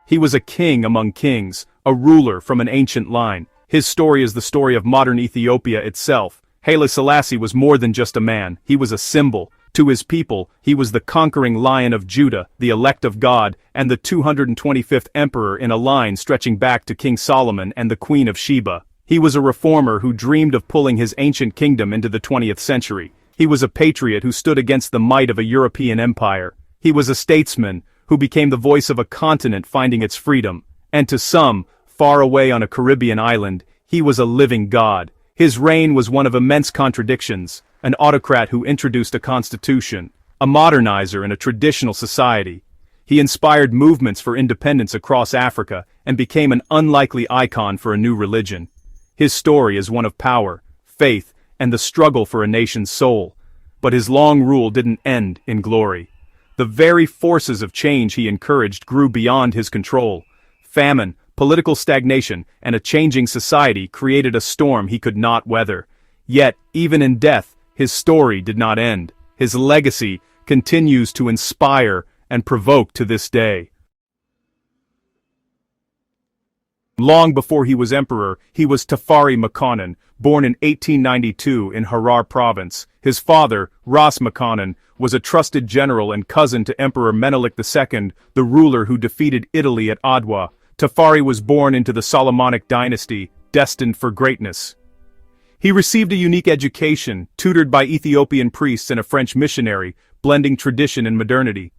He was a king among kings, a ruler from an ancient line. His story is the story of modern Ethiopia itself. Haile Selassie was more than just a man, he was a symbol. To his people, he was the conquering Lion of Judah, the elect of God, and the 225th emperor in a line stretching back to King Solomon and the Queen of Sheba. He was a reformer who dreamed of pulling his ancient kingdom into the 20th century. He was a patriot who stood against the might of a European empire. He was a statesman who became the voice of a continent finding its freedom. And to some, far away on a Caribbean island, he was a living god. His reign was one of immense contradictions, an autocrat who introduced a constitution, a modernizer in a traditional society. He inspired movements for independence across Africa and became an unlikely icon for a new religion. His story is one of power, faith, and the struggle for a nation's soul. But his long rule didn't end in glory. The very forces of change he encouraged grew beyond his control. Famine, political stagnation, and a changing society created a storm he could not weather. Yet, even in death, his story did not end. His legacy continues to inspire and provoke to this day. Long before he was emperor, he was Tafari Makonnen, born in 1892 in Harar province. His father, Ras Makonnen, was a trusted general and cousin to Emperor Menelik II, the ruler who defeated Italy at Adwa. Tafari was born into the Solomonic dynasty, destined for greatness. He received a unique education, tutored by Ethiopian priests and a French missionary, blending tradition and modernity.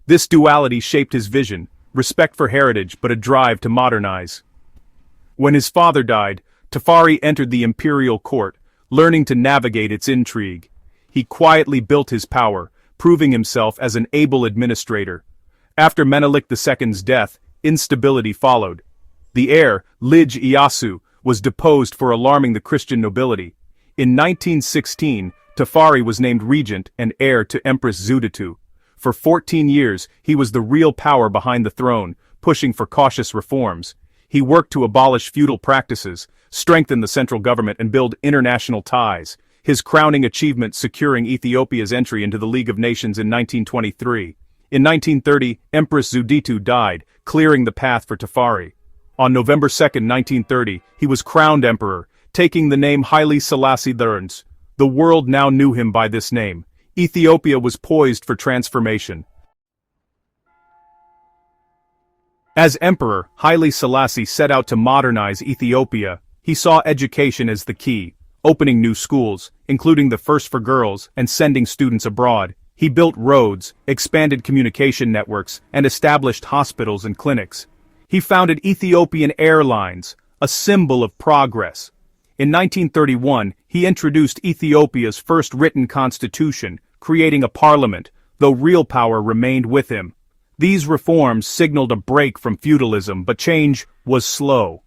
This duality shaped his vision, respect for heritage but a drive to modernize. When his father died, Tafari entered the imperial court, learning to navigate its intrigue. He quietly built his power, proving himself as an able administrator. After Menelik II's death, instability followed. The heir, Lige Iyasu, was deposed for alarming the Christian nobility. In 1916, Tafari was named regent and heir to Empress Zuditu. For 14 years, he was the real power behind the throne, pushing for cautious reforms. He worked to abolish feudal practices, strengthen the central government and build international ties, his crowning achievement securing Ethiopia's entry into the League of Nations in 1923. In 1930, Empress Zuditu died, clearing the path for Tafari. On November 2, 1930, he was crowned emperor, taking the name Haile Selassie I. The world now knew him by this name. Ethiopia was poised for transformation. As emperor, Haile Selassie set out to modernize Ethiopia. He saw education as the key, opening new schools, including the first for girls, and sending students abroad. He built roads, expanded communication networks, and established hospitals and clinics. He founded Ethiopian Airlines, a symbol of progress. In 1931, he introduced Ethiopia's first written constitution, creating a parliament, though real power remained with him. These reforms signaled a break from feudalism, but change was slow.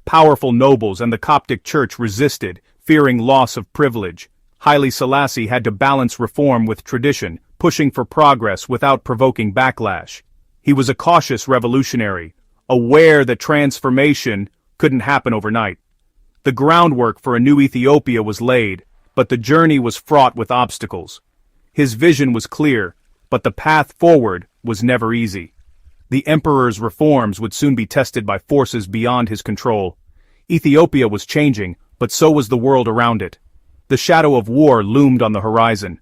Powerful nobles and the Coptic Church resisted, fearing loss of privilege. Haile Selassie had to balance reform with tradition, pushing for progress without provoking backlash. He was a cautious revolutionary, aware that transformation couldn't happen overnight. The groundwork for a new Ethiopia was laid, but the journey was fraught with obstacles. His vision was clear, but the path forward was never easy. The emperor's reforms would soon be tested by forces beyond his control. Ethiopia was changing, but so was the world around it. The shadow of war loomed on the horizon.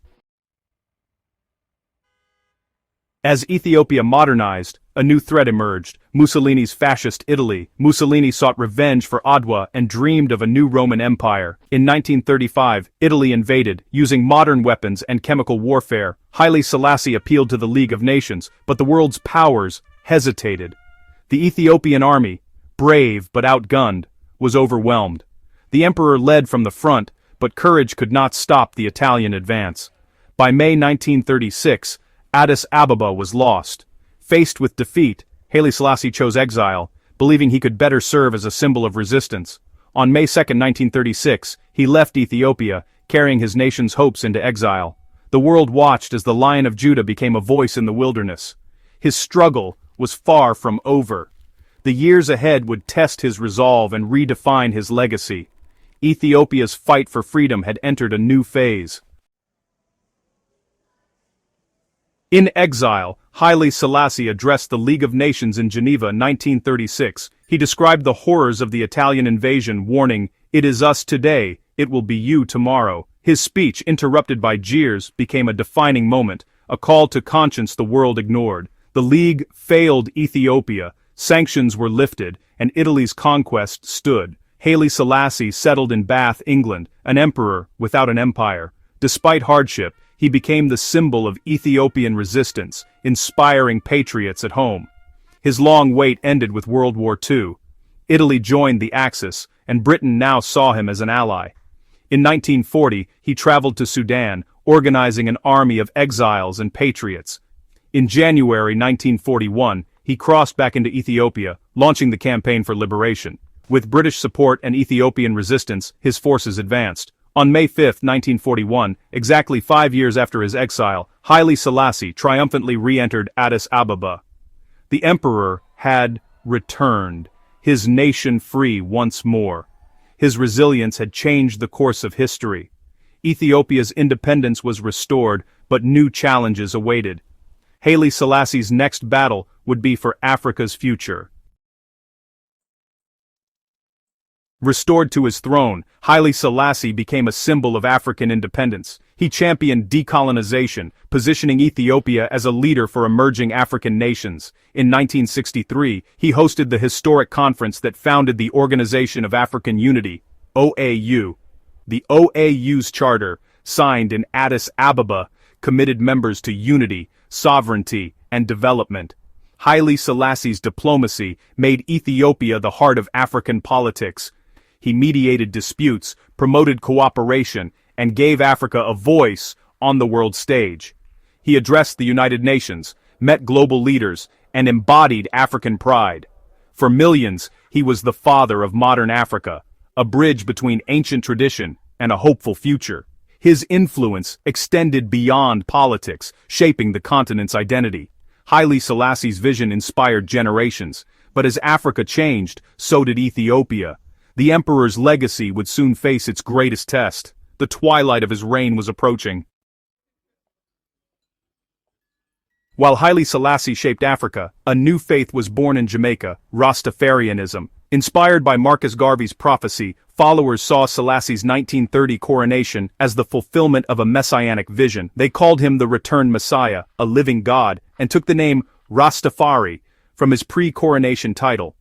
As Ethiopia modernized, a new threat emerged: Mussolini's fascist Italy. Mussolini sought revenge for Adwa and dreamed of a new Roman Empire. In 1935, Italy invaded, using modern weapons and chemical warfare. Haile Selassie appealed to the League of Nations, but the world's powers hesitated. The Ethiopian army, brave but outgunned, was overwhelmed. The emperor led from the front, but courage could not stop the Italian advance. By May 1936, Addis Ababa was lost. Faced with defeat, Haile Selassie chose exile, believing he could better serve as a symbol of resistance. On May 2, 1936, he left Ethiopia, carrying his nation's hopes into exile. The world watched as the Lion of Judah became a voice in the wilderness. His struggle was far from over. The years ahead would test his resolve and redefine his legacy. Ethiopia's fight for freedom had entered a new phase. In exile, Haile Selassie addressed the League of Nations in Geneva 1936. He described the horrors of the Italian invasion, warning, "It is us today, it will be you tomorrow." His speech, interrupted by jeers, became a defining moment, a call to conscience the world ignored. The League failed Ethiopia, sanctions were lifted, and Italy's conquest stood. Haile Selassie settled in Bath, England, an emperor without an empire. Despite hardship, he became the symbol of Ethiopian resistance, inspiring patriots at home. His long wait ended with World War II. Italy joined the Axis, and Britain now saw him as an ally. In 1940, he traveled to Sudan, organizing an army of exiles and patriots. In January 1941, he crossed back into Ethiopia, launching the campaign for liberation. With British support and Ethiopian resistance, his forces advanced. On May 5, 1941, exactly 5 years after his exile, Haile Selassie triumphantly re-entered Addis Ababa. The emperor had returned, his nation free once more. His resilience had changed the course of history. Ethiopia's independence was restored, but new challenges awaited. Haile Selassie's next battle would be for Africa's future. Restored to his throne, Haile Selassie became a symbol of African independence. He championed decolonization, positioning Ethiopia as a leader for emerging African nations. In 1963, he hosted the historic conference that founded the Organization of African Unity, OAU. The OAU's charter, signed in Addis Ababa, committed members to unity, sovereignty, and development. Haile Selassie's diplomacy made Ethiopia the heart of African politics. He mediated disputes, promoted cooperation, and gave Africa a voice on the world stage. He addressed the United Nations, met global leaders, and embodied African pride. For millions, he was the father of modern Africa, a bridge between ancient tradition and a hopeful future. His influence extended beyond politics, shaping the continent's identity. Haile Selassie's vision inspired generations, but as Africa changed, so did Ethiopia. The emperor's legacy would soon face its greatest test. The twilight of his reign was approaching. While Haile Selassie shaped Africa, a new faith was born in Jamaica, Rastafarianism. Inspired by Marcus Garvey's prophecy, followers saw Selassie's 1930 coronation as the fulfillment of a messianic vision. They called him the returned Messiah, a living God, and took the name Rastafari from his pre-coronation title.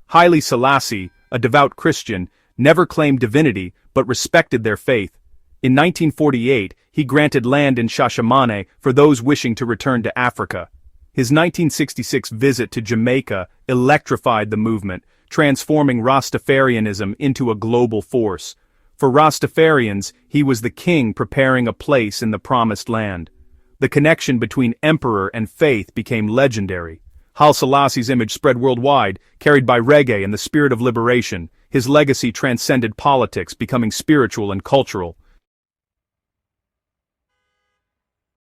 Haile Selassie, a devout Christian, never claimed divinity but respected their faith. In 1948, he granted land in Shashamane for those wishing to return to Africa. His 1966 visit to Jamaica electrified the movement, transforming Rastafarianism into a global force. For Rastafarians, he was the king preparing a place in the promised land. The connection between emperor and faith became legendary. Haile Selassie's image spread worldwide, carried by reggae and the spirit of liberation. His legacy transcended politics, becoming spiritual and cultural.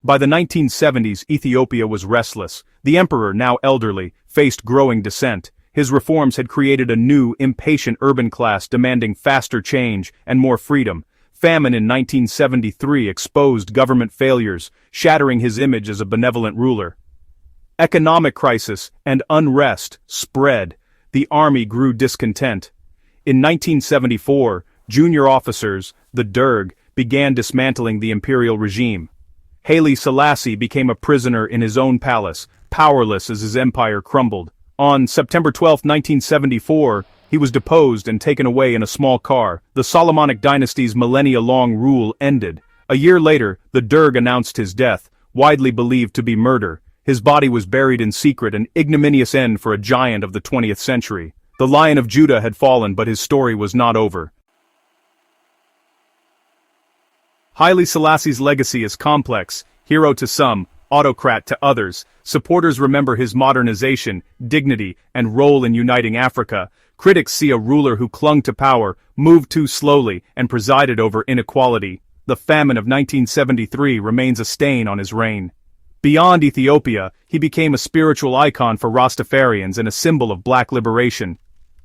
By the 1970s, Ethiopia was restless. The emperor, now elderly, faced growing dissent. His reforms had created a new, impatient urban class demanding faster change and more freedom. Famine in 1973 exposed government failures, shattering his image as a benevolent ruler. Economic crisis and unrest spread. The army grew discontent. In 1974, junior officers, the Derg, began dismantling the imperial regime. Haile Selassie became a prisoner in his own palace, powerless as his empire crumbled. On September 12, 1974, he was deposed and taken away in a small car. The Solomonic dynasty's millennia-long rule ended. A year later, the Derg announced his death, widely believed to be murder. His body was buried in secret, an ignominious end for a giant of the 20th century. The Lion of Judah had fallen, but his story was not over. Haile Selassie's legacy is complex, hero to some, autocrat to others. Supporters remember his modernization, dignity, and role in uniting Africa. Critics see a ruler who clung to power, moved too slowly, and presided over inequality. The famine of 1973 remains a stain on his reign. Beyond Ethiopia, he became a spiritual icon for Rastafarians and a symbol of black liberation.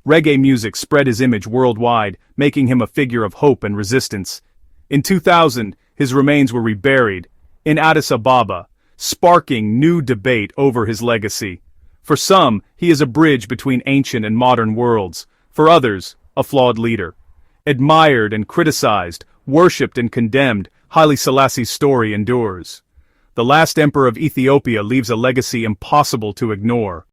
Reggae music spread his image worldwide, making him a figure of hope and resistance. In 2000, his remains were reburied in Addis Ababa, sparking new debate over his legacy. For some, he is a bridge between ancient and modern worlds. For others, a flawed leader. Admired and criticized, worshipped and condemned, Haile Selassie's story endures. The last emperor of Ethiopia leaves a legacy impossible to ignore.